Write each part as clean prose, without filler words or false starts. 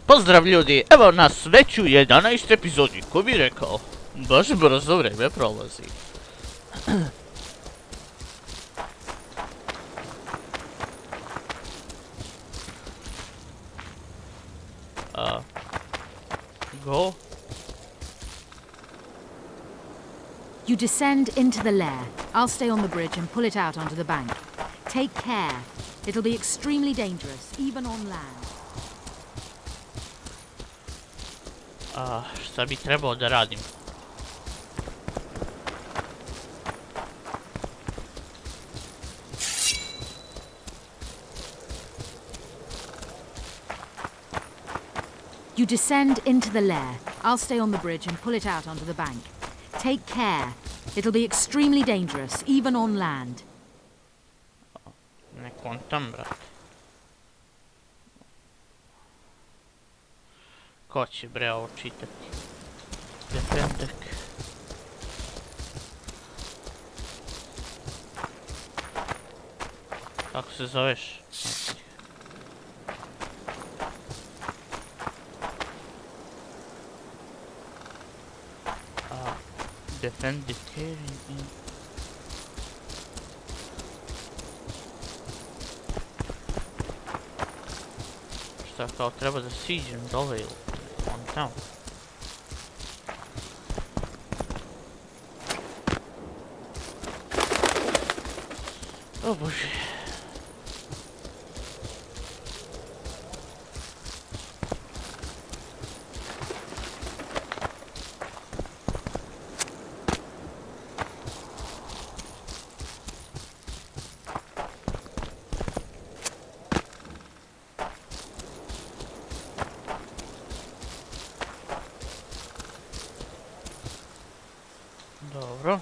Pozdrav ljudi, evo nas već u 11. epizodi, ko bi rekao, baš brzo vreme prolazi. Go. You descend into the lair. I'll stay on the bridge and pull it out onto the bank. Take care. It'll be extremely dangerous, even on land. Šta bi trebao da radim? You descend into the lair. I'll stay on the bridge and pull it out onto the bank. Take care. It'll be extremely dangerous, even on land. Ne kontam, brat. Ko će bre ovo čitati? Defendek. Kako se zoveš? Defend the carrying. Šta kao treba da siđem dole ili on tamo? O bože. Dobro.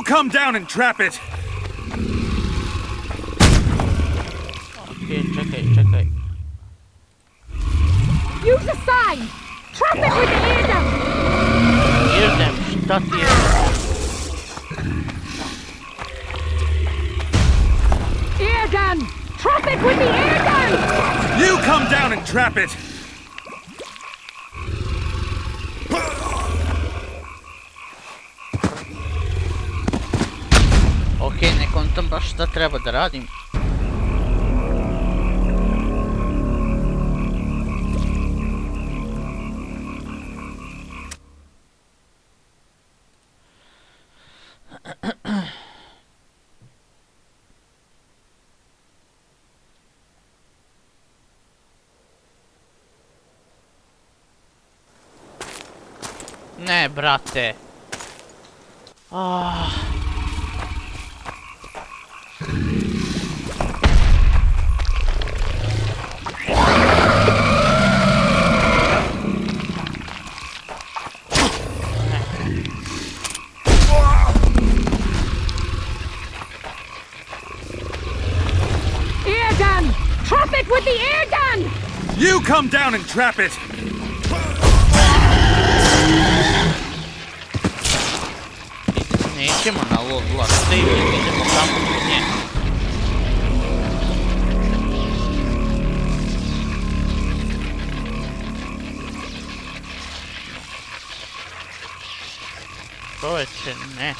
Come down and trap it! Okay, czekaj. Use a sign! Trap it with the ear gun! Šta ti je? Ear gun! Trap it with the ear gun! You come down and trap it! Okej, ne kontam baš šta treba da radim. Ne, brate. Trap it with the air gun! You come down and trap it! Nećemo na Lost Save, idemo tamo gdje. Čovječe, ne.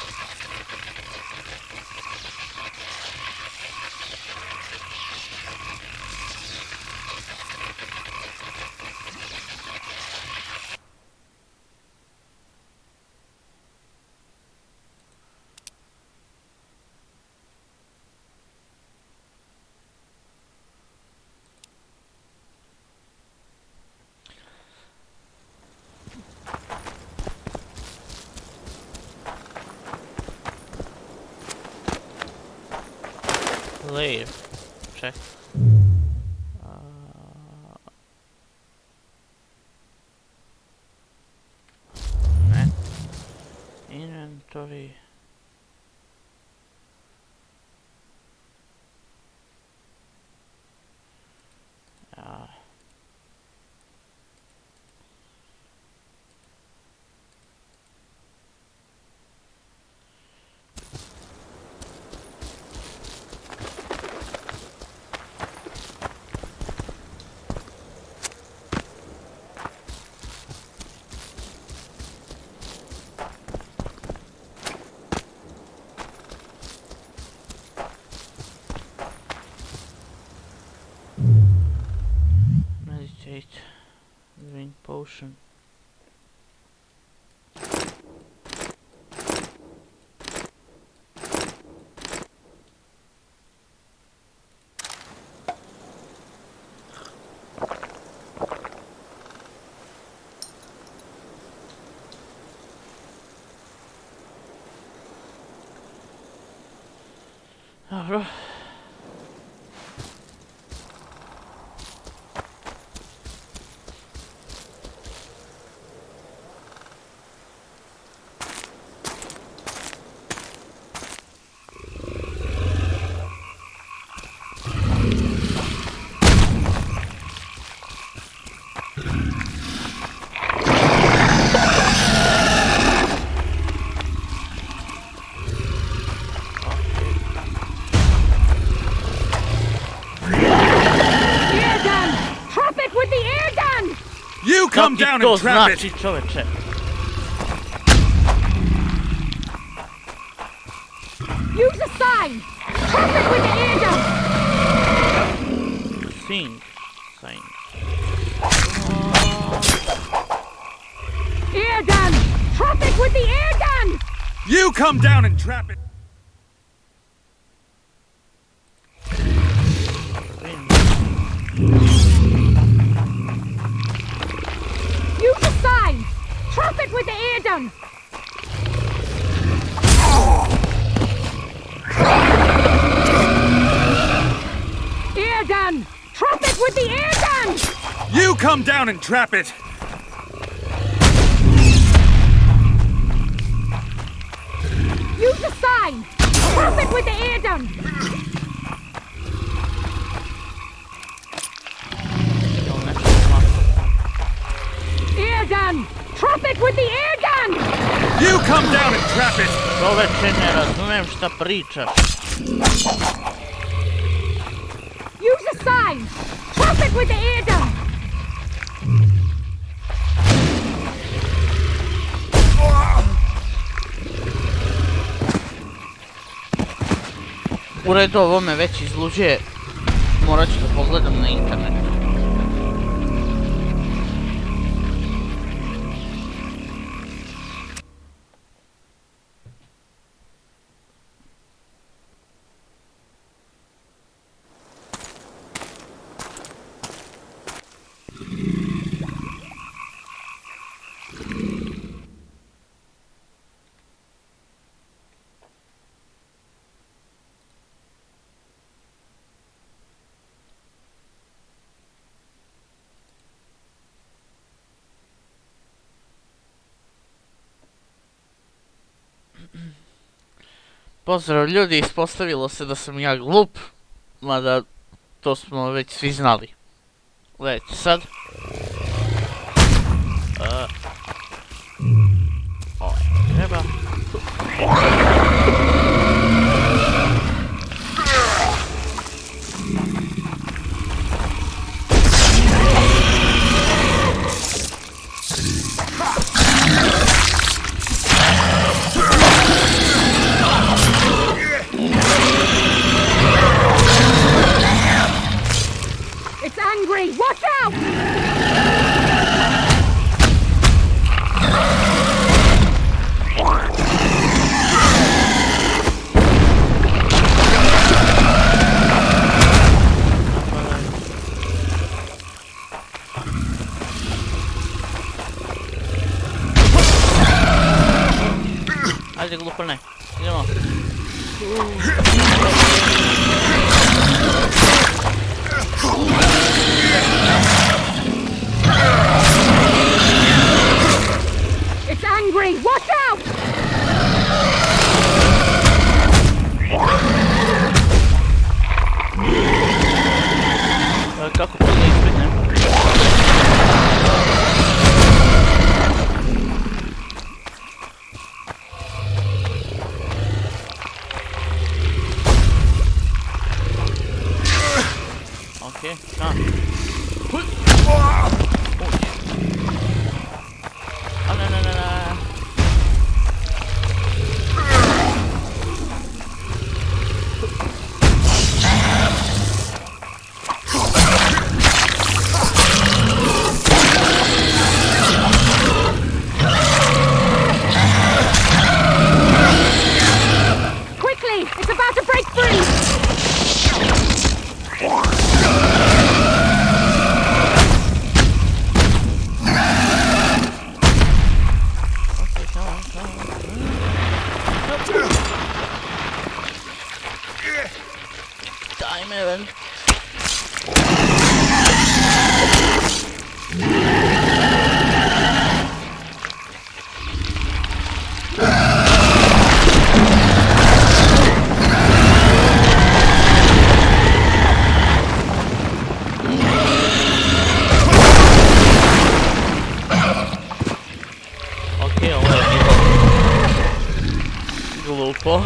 Layer. Check. Ne. Inventory. Drink potion. Dobro. You come down and trap it! Čovječe. Use a sign! Trap it with the air gun! Sing. Sign. Air gun! Trap it with the air gun! You come down and trap it! Use a sign! Trap it with the air gun! Air gun! Trap it with the air gun! You come down and trap it! Use a sign! Trap it with the air gun! Air gun! Trap it with the air gun! You come down and trap it! Čovječe, ne razumem šta pričaš. Use a sign! Trap it with the air gun! U redu, ovo me već izluđuje. Morat ću da pogledam na internetu. Pozdrav ljudi, ispostavilo se da sam ja glup, mada to smo već svi znali. Gledajte sad. Ovo treba. It's angry! Watch out! Ajde glupane, idemo. It's angry! Watch out! Kako to da izbjegnem? Okej, da. Uj! A ne. Quickly! It's about to break free! Time event. Okej, ovo je bilo glupo.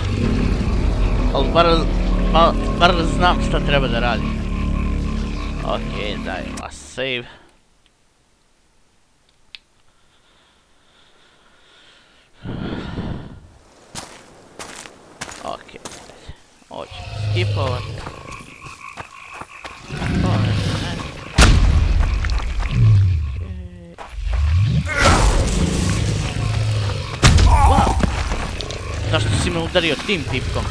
Ali bar znam šta treba da radim. Okej, dajem vas save. Okej, ovo ću skipovat. Wow! Zašto si me udario tim tipkom?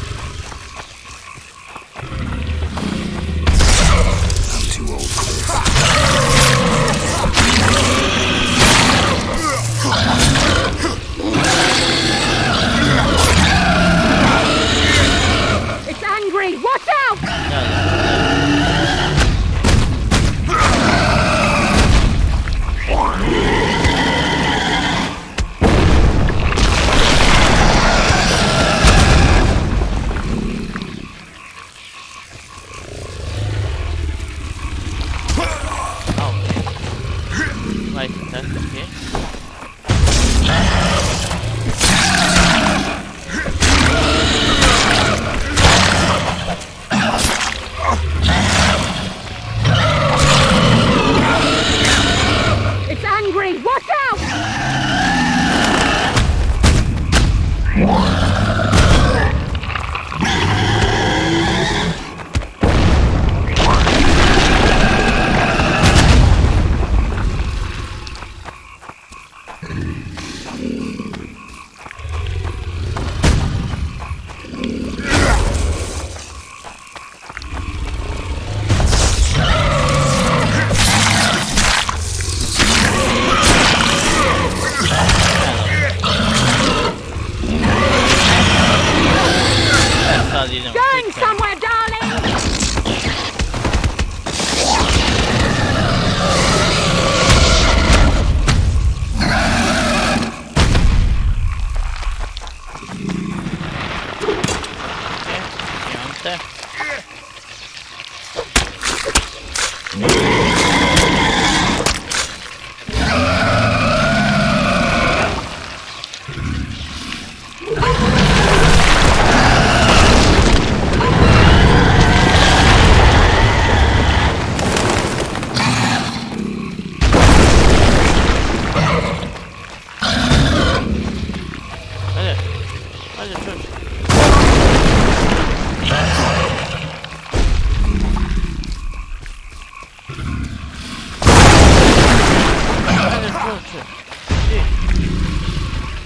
It's angry! Watch out! Like that, okay. It's angry! Watch out!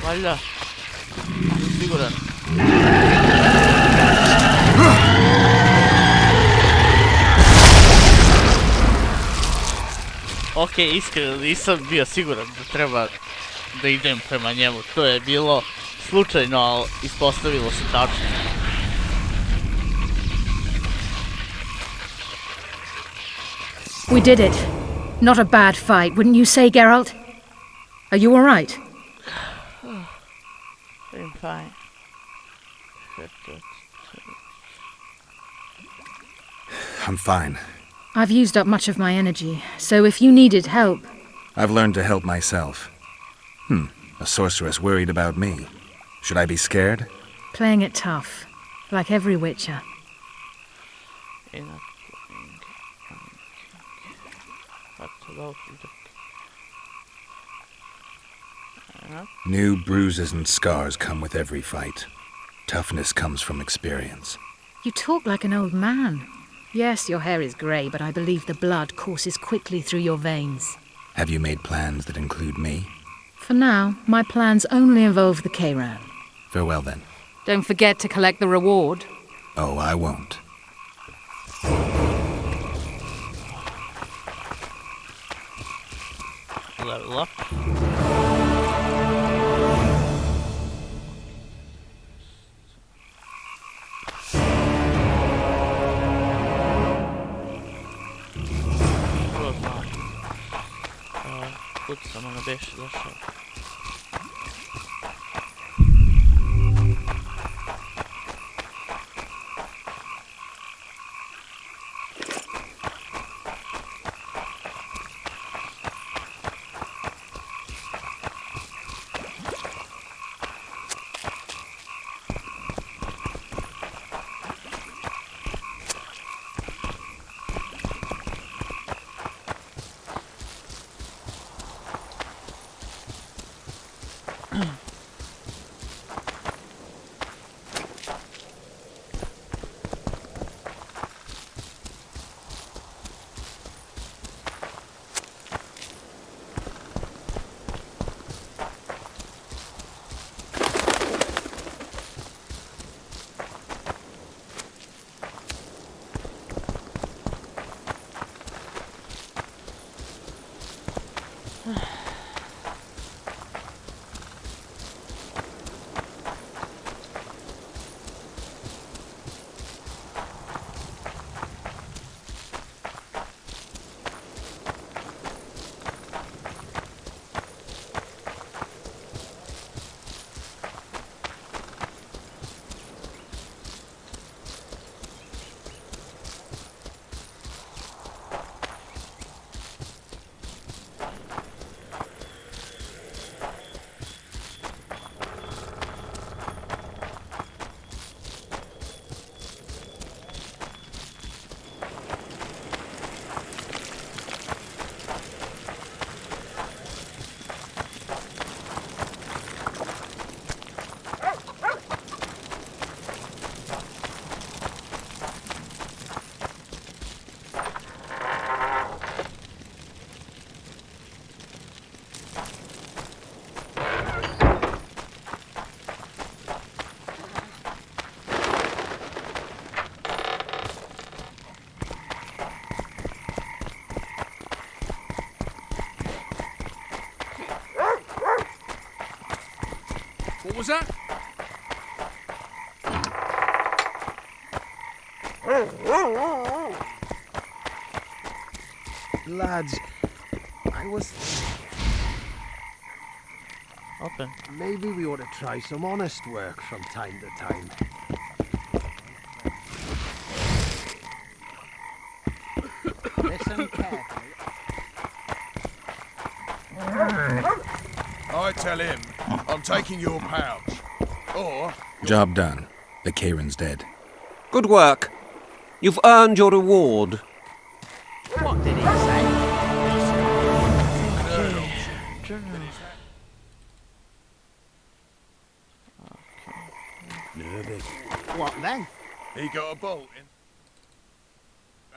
Valjda. Sam siguran. Ok, iskreno nisam bio siguran da treba da idem prema njemu. To je bilo slučajno, ali ispostavilo se tačno. We did it. Not a bad fight, wouldn't you say, Geralt? Are you all right? I'm fine. I'm fine. I've used up much of my energy, so if you needed help... I've learned to help myself. A sorceress worried about me. Should I be scared? Playing it tough, like every witcher. New bruises and scars come with every fight. Toughness comes from experience. You talk like an old man. Yes, your hair is grey, but I believe the blood courses quickly through your veins. Have you made plans that include me? For now, my plans only involve the K-Round. Farewell then. Don't forget to collect the reward. Oh, I won't. Level up. Kucam ono beše došao. What was that? Lads, I was... Open. Maybe we ought to try some honest work from time to time. Listen. very carefully. I tell him I'm taking your pouch. Or... Job done. The Kieran's dead. Good work. You've earned your reward. What did he say? Nervous. What then? He got a bolt in.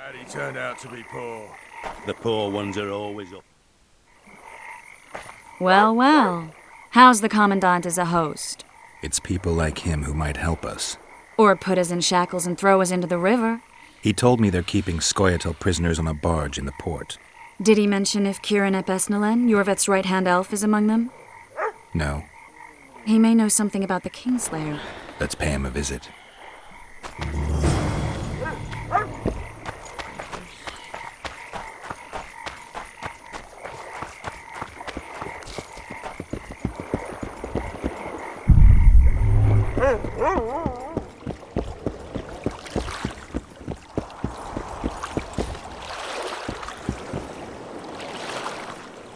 And he turned out to be poor. The poor ones are always up. Well, well. How's the Commandant as a host? It's people like him who might help us. Or put us in shackles and throw us into the river. He told me they're keeping Scoia'tael prisoners on a barge in the port. Did he mention if Kieran ep Esnalen, Yorveth's right-hand elf, is among them? No. He may know something about the Kingslayer. Let's pay him a visit.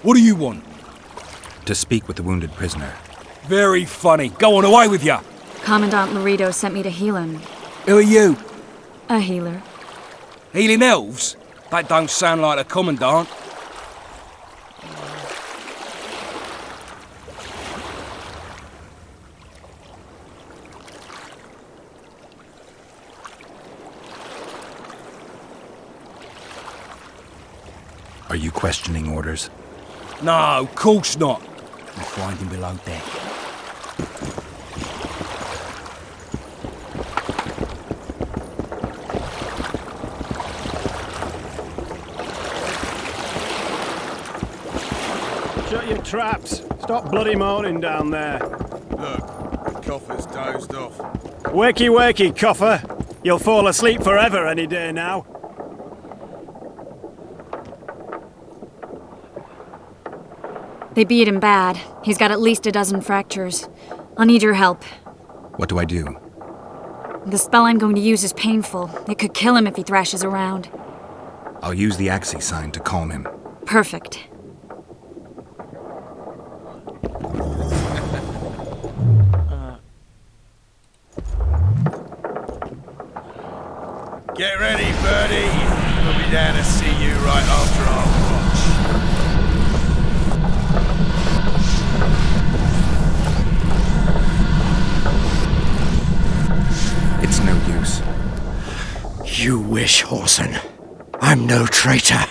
What do you want? To speak with the wounded prisoner. Very funny. Go on, away with ya. Commandant Laredo sent me to heal him. Who are you? A healer. Healing elves? That don't sound like a commandant. Are you questioning orders? No, of course not. You'll find him below deck. Shut your traps. Stop bloody moaning down there. Look, Coffer's dozed off. Wakey, wakey, Coffer. You'll fall asleep forever any day now. They beat him bad. He's got at least a dozen fractures. I'll need your help. What do I do? The spell I'm going to use is painful. It could kill him if he thrashes around. I'll use the Axie sign to calm him. Perfect. Get ready, Birdie. We'll be down to see you right after our watch. It's no use. You wish, Horson. I'm no traitor.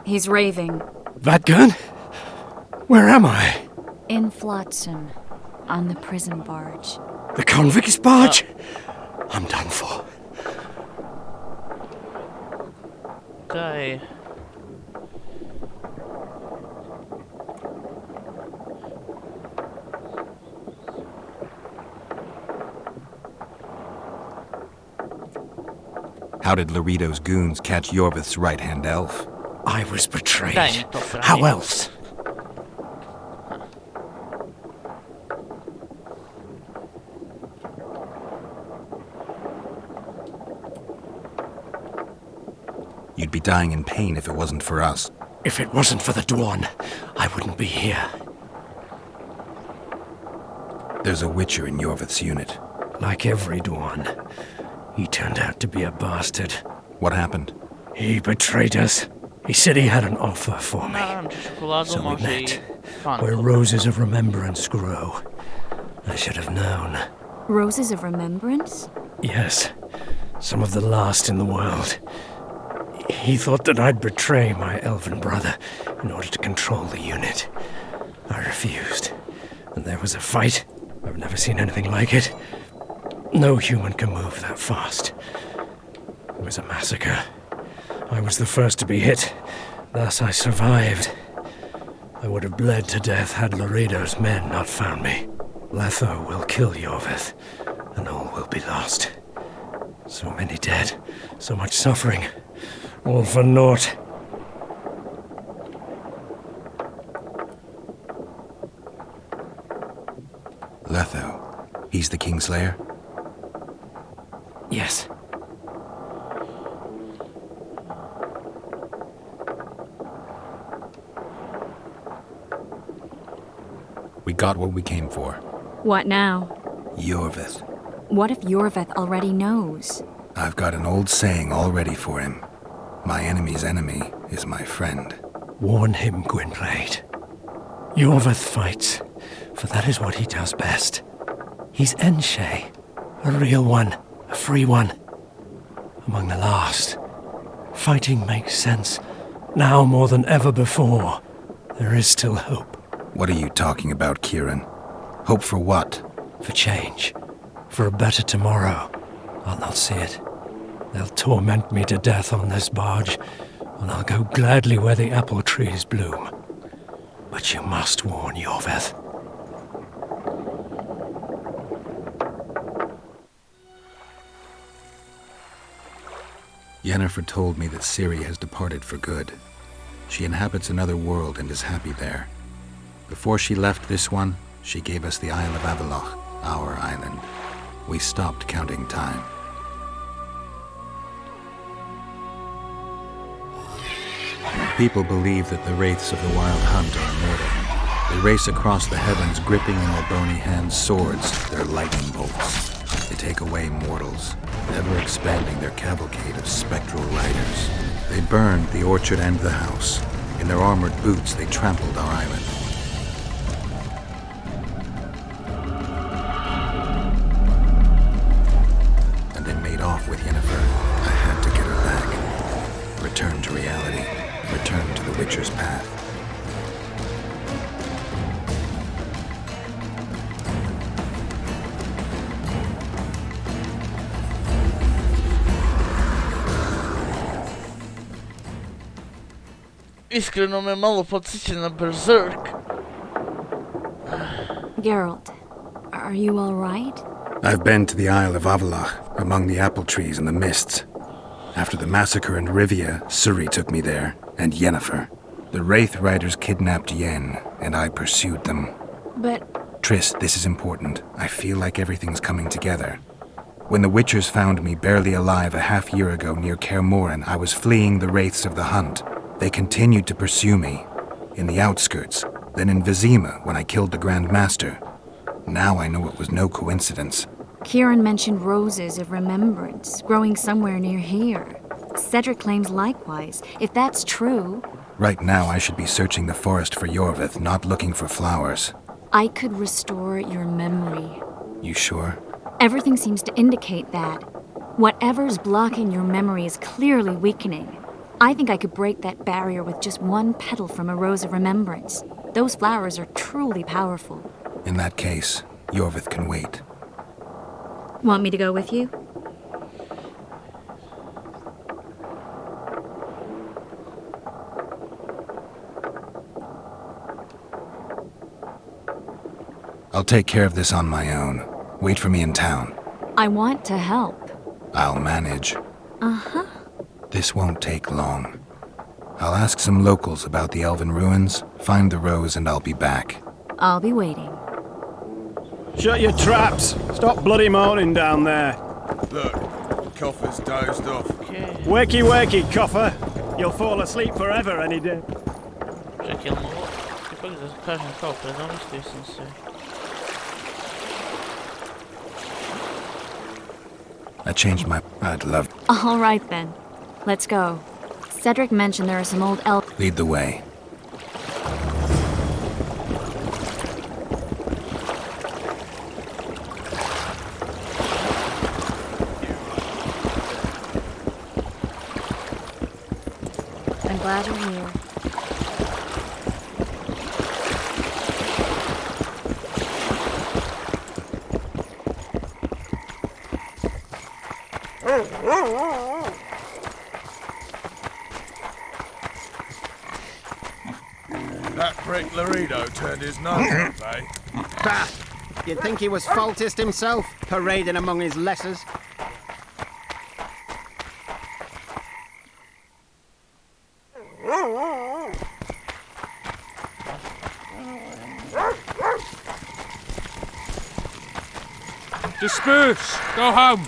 He's raving. That gun? Where am I? In Flotsam, on the prison barge. The convict's barge? I'm done for. Okay. How did Laredo's goons catch Yorvith's right-hand elf? I was betrayed. Dai, mi tocca How la else? You'd be dying in pain if it wasn't for us. If it wasn't for the Dwan, I wouldn't be here. There's a Witcher in Yorvith's unit. Like every Dwan, he turned out to be a bastard. What happened? He betrayed us. He said he had an offer for me. Naravno, čokoladu So we može i met, fantom. where roses of remembrance grow. I should have known. Roses of Remembrance? Yes, some of the last in the world. He thought that I'd betray my elven brother in order to control the unit. I refused, and there was a fight. I've never seen anything like it. No human can move that fast. It was a massacre. I was the first to be hit, thus I survived. I would have bled to death had Laredo's men not found me. Letho will kill Yorvith, and all will be lost. So many dead, so much suffering, all for naught. Letho. He's the Kingslayer? Yes. We got what we came for. What now? Yorvith. What if Yorvith already knows? I've got an old saying all ready for him. My enemy's enemy is my friend. Warn him, Gwynplaine. Yorvith fights, for that is what he does best. He's Enshe, a real one, a free one. Among the last. Fighting makes sense. Now more than ever before. There is still hope. What are you talking about, Kieran? Hope for what? For change. For a better tomorrow. I'll not see it. They'll torment me to death on this barge, and I'll go gladly where the apple trees bloom. But you must warn Yorvith. Yennefer told me that Ciri has departed for good. She inhabits another world and is happy there. Before she left this one, she gave us the Isle of Avalok, our island. We stopped counting time. People believe that the wraiths of the Wild Hunt are immortal. They race across the heavens, gripping in their bony hands swords, their lightning bolts. They take away mortals, ever expanding their cavalcade of spectral riders. They burned the orchard and the house. In their armored boots, they trampled our island. And they made off with Yennefer. I had to get her back. Return to reality. Return to the Witcher's path. Iskreno me malo podsjeća na Berserk. Geralt, are you all right? I've been to the Isle of Avalok, among the apple trees and the mists. After the massacre in Rivije, Ciri took me there, and Yennefer. The Wraith Riders kidnapped Yen, and I pursued them. But... Triss, this is important. I feel like everything's coming together. When the Witchers found me barely alive a half-year ago near Kaer Morhen, I was fleeing the Wraiths of the Hunt. They continued to pursue me, in the outskirts, then in Vizima when I killed the Grand Master. Now I know it was no coincidence. Kieran mentioned roses of remembrance growing somewhere near here. Cedric claims likewise. If that's true... Right now I should be searching the forest for Yorvith, not looking for flowers. I could restore your memory. You sure? Everything seems to indicate that. Whatever's blocking your memory is clearly weakening. I think I could break that barrier with just one petal from a rose of remembrance. Those flowers are truly powerful. In that case, Yorvith can wait. Want me to go with you? I'll take care of this on my own. Wait for me in town. I want to help. I'll manage. Uh-huh. This won't take long. I'll ask some locals about the elven ruins, find the rose, and I'll be back. I'll be waiting. Shut your traps! Stop bloody moaning down there. Look, Coffer's dozed off. Okay. Wakey, wakey, Coffer. You'll fall asleep forever any day. Čekaj, jel mogu ipak da kažem kao predomislio sam se. I changed my... I'd love... All right then. Let's go. Cedric mentioned there are some old elk... Lead the way. I'm glad you're here. That prick Laredo turned his nose up, eh? Bah! You'd think he was faultist himself, parading among his lessers. Disperse! Go home!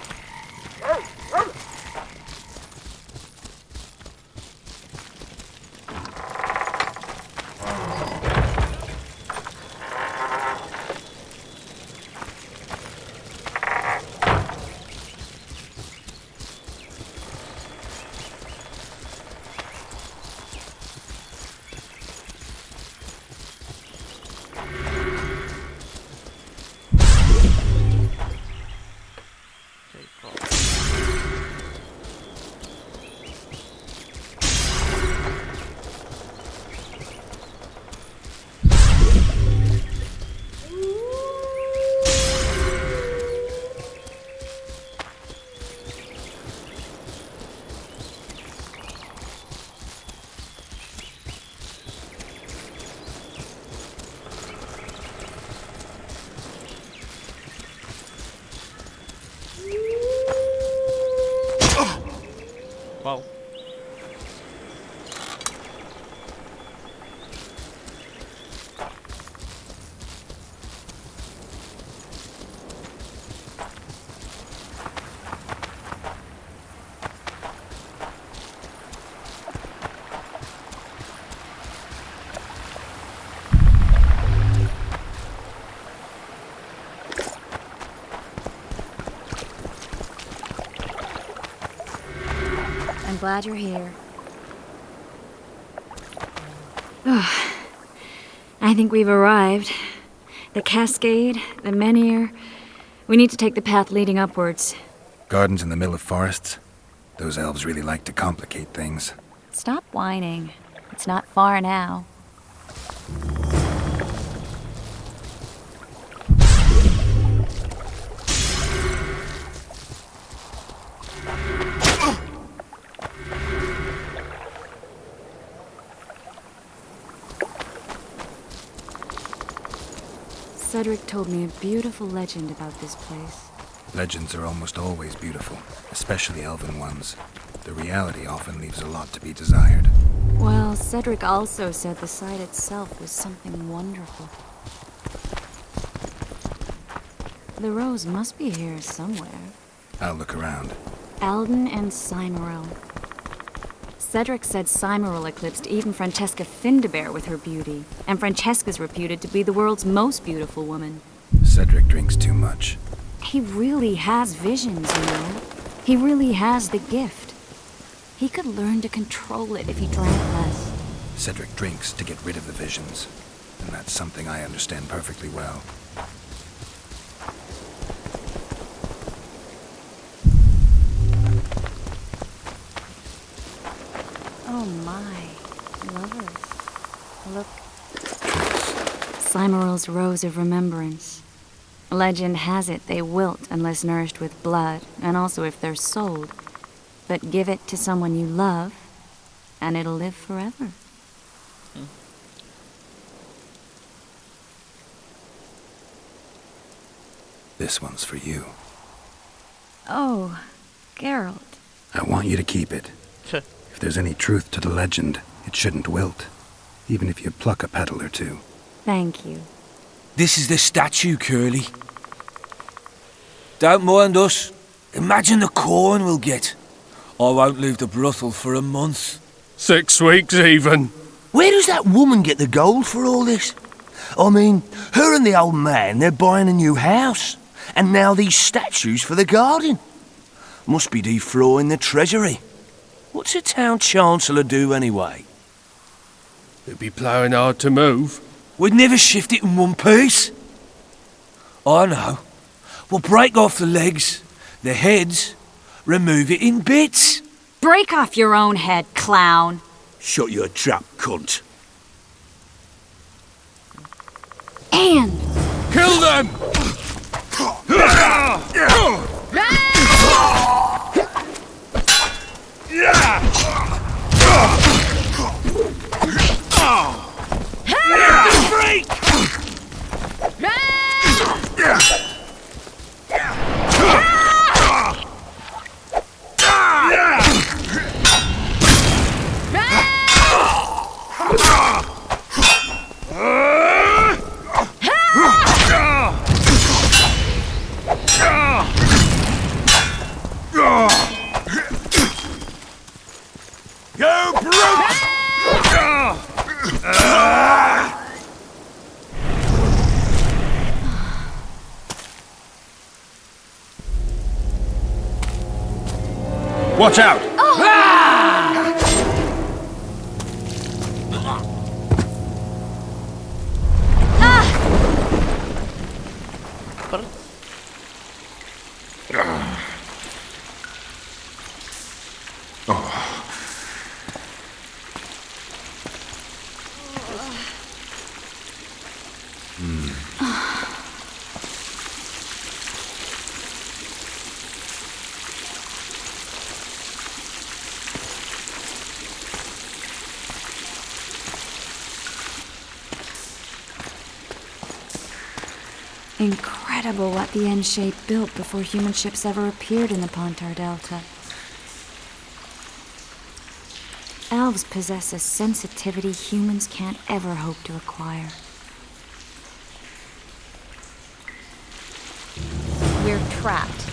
I'm glad you're here. Oh, I think we've arrived. The cascade, the menhir. We need to take the path leading upwards. Gardens in the middle of forests? Those elves really like to complicate things. Stop whining. It's not far now. Cedric told me a beautiful legend about this place. Legends are almost always beautiful, especially elven ones. The reality often leaves a lot to be desired. Well, Cedric also said the site itself was something wonderful. The rose must be here somewhere. I'll look around. Alden and Cymoril. Cedric said Cymoril eclipsed even Francesca Findabair with her beauty, and Francesca's reputed to be the world's most beautiful woman. Cedric drinks too much. He really has visions, you know. He really has the gift. He could learn to control it if he drank less. Cedric drinks to get rid of the visions, and that's something I understand perfectly well. Oh my, lovers. Look. Cymoril's Rose of Remembrance. Legend has it they wilt unless nourished with blood, and also if they're sold. But give it to someone you love, and it'll live forever. This one's for you. Oh, Geralt. I want you to keep it. If there's any truth to the legend, it shouldn't wilt, even if you pluck a petal or two. Thank you. This is the statue, Curly. Don't mind us. Imagine the corn we'll get. I won't leave the brothel for a month. 6 weeks even. Where does that woman get the gold for all this? I mean, her and the old man, they're buying a new house. And now these statues for the garden. Must be defraying the treasury. What's a town chancellor do anyway? It'd be ploughing hard to move. We'd never shift it in one piece. I know. We'll break off the legs, the heads, remove it in bits. Break off your own head, clown. Shut your trap, cunt. And... kill them! Watch out! Incredible what the N-shape built before human ships ever appeared in the Pontar Delta. Elves possess a sensitivity humans can't ever hope to acquire. We're trapped.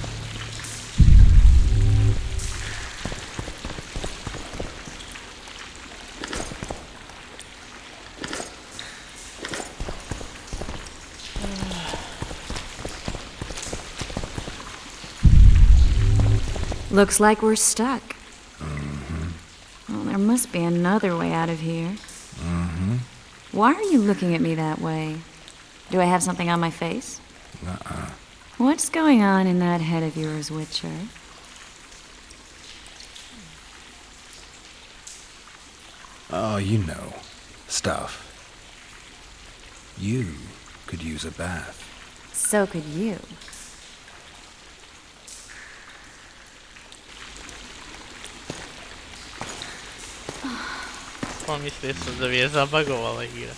Looks like we're stuck. Mm-hmm. must be another way out of here. Mm-hmm. Why are you looking at me that way? Do I have something on my face? Uh-uh. What's going on in that head of yours, Witcher? Oh, you know. Stuff. You could use a bath. So could you. Pomislio sam da bi je zabagovala igra.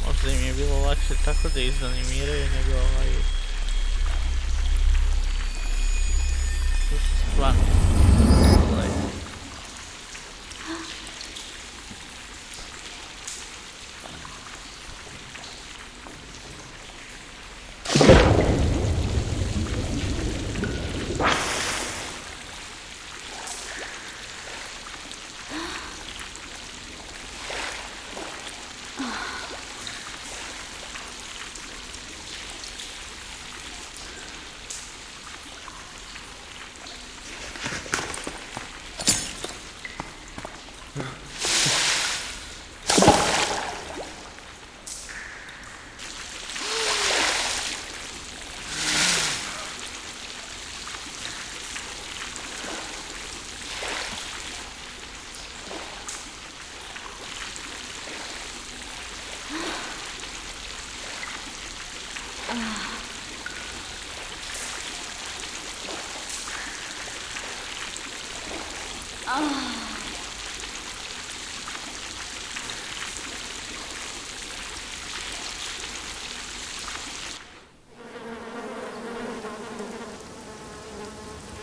Možda im je bilo lakše tako da izanimiraju nego Tu su stvarno.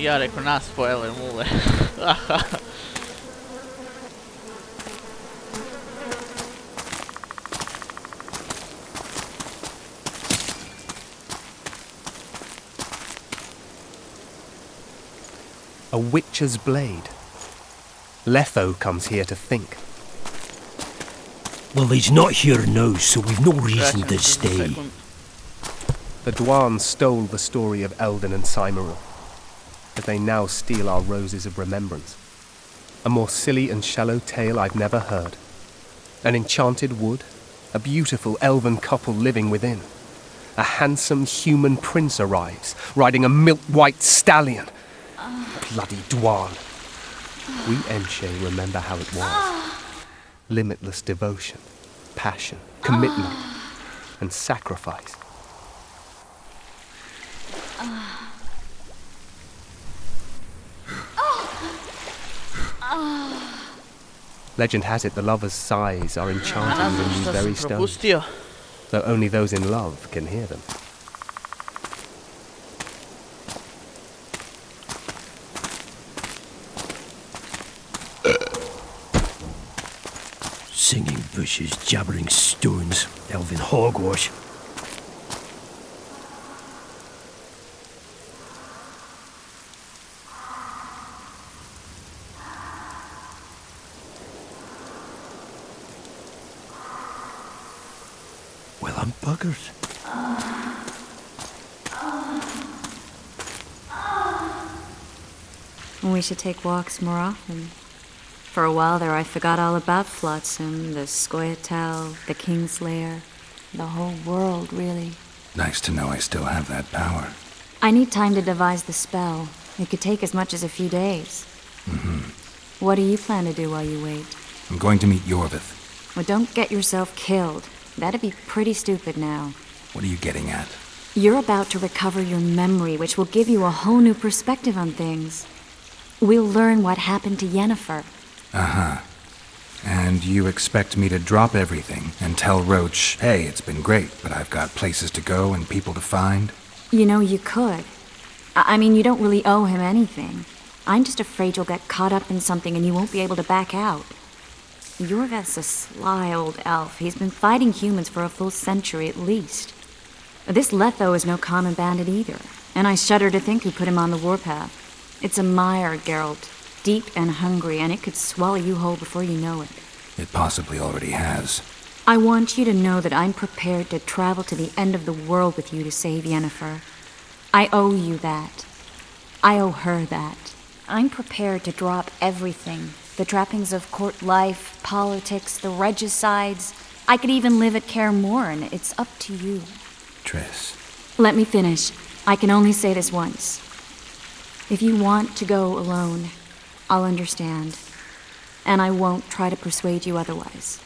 Ja rekao nas spoiler mule. A witcher's blade. Letho comes here to think. Well, he's not here now, so we've no reason to stay. The Dwan stole the story of Eldon and Cymoril, but they now steal our roses of remembrance. A more silly and shallow tale I've never heard. An enchanted wood, a beautiful elven couple living within. A handsome human prince arrives, riding a milk-white stallion. Bloody Dwan. We Enshe remember how it was. Limitless devotion, passion, commitment, and sacrifice. Legend has it the lovers' sighs are enchanting in these very stones, though only those in love can hear them. Singing bushes, jabbering stones, elven hogwash. Well, I'm buggered. We should take walks more often. For a while there I forgot all about Flotsam, the Scoia'tael, the Kingslayer, the whole world, really. Nice to know I still have that power. I need time to devise the spell. It could take as much as a few days. Mm-hmm. What do you plan to do while you wait? I'm going to meet Yorvith. Well, don't get yourself killed. That'd be pretty stupid now. What are you getting at? You're about to recover your memory, which will give you a whole new perspective on things. We'll learn what happened to Yennefer. Uh-huh. And you expect me to drop everything and tell Roach, hey, it's been great, but I've got places to go and people to find? You know, you could. I mean, you don't really owe him anything. I'm just afraid you'll get caught up in something and you won't be able to back out. Yorvith's a sly old elf. He's been fighting humans for a full century at least. This Letho is no common bandit either, and I shudder to think who put him on the warpath. It's a mire, Geralt. Deep and hungry, and it could swallow you whole before you know it. It possibly already has. I want you to know that I'm prepared to travel to the end of the world with you to save Yennefer. I owe you that. I owe her that. I'm prepared to drop everything. The trappings of court life, politics, the regicides. I could even live at Kaer Morhen. It's up to you. Triss. Let me finish. I can only say this once. If you want to go alone, I'll understand. And I won't try to persuade you otherwise.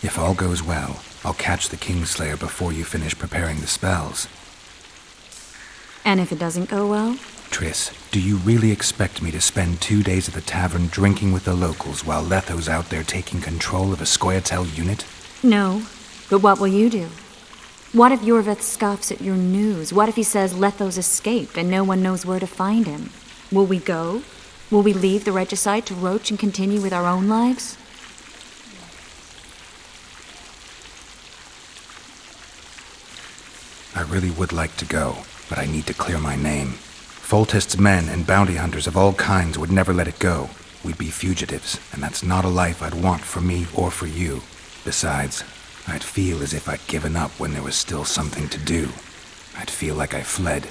If all goes well, I'll catch the Kingslayer before you finish preparing the spells. And if it doesn't go well? Triss, do you really expect me to spend 2 days at the tavern drinking with the locals while Letho's out there taking control of a Scoia'tael unit? No, but what will you do? What if Yorvith scoffs at your news? What if he says Letho's escaped and no one knows where to find him? Will we go? Will we leave the regicide to roach and continue with our own lives? I really would like to go, but I need to clear my name. Foltest's men and bounty hunters of all kinds would never let it go. We'd be fugitives, and that's not a life I'd want for me or for you. Besides, I'd feel as if I'd given up when there was still something to do. I'd feel like I fled,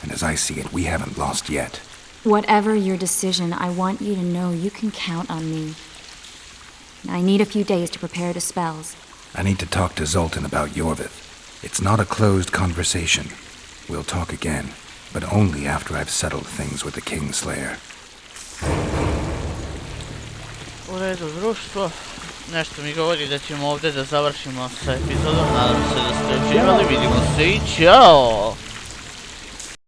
and as I see it, we haven't lost yet. Whatever your decision, I want you to know you can count on me. I need a few days to prepare the spells. I need to talk to Zoltan about Yorvith. It's not a closed conversation. We'll talk again, but only after I've settled things with the Kingslayer. U redu, društvo. Nešto mi govori da ćemo ovdje da završimo sa epizodom. Nadam se da ste uživali. Vidimo se i čao!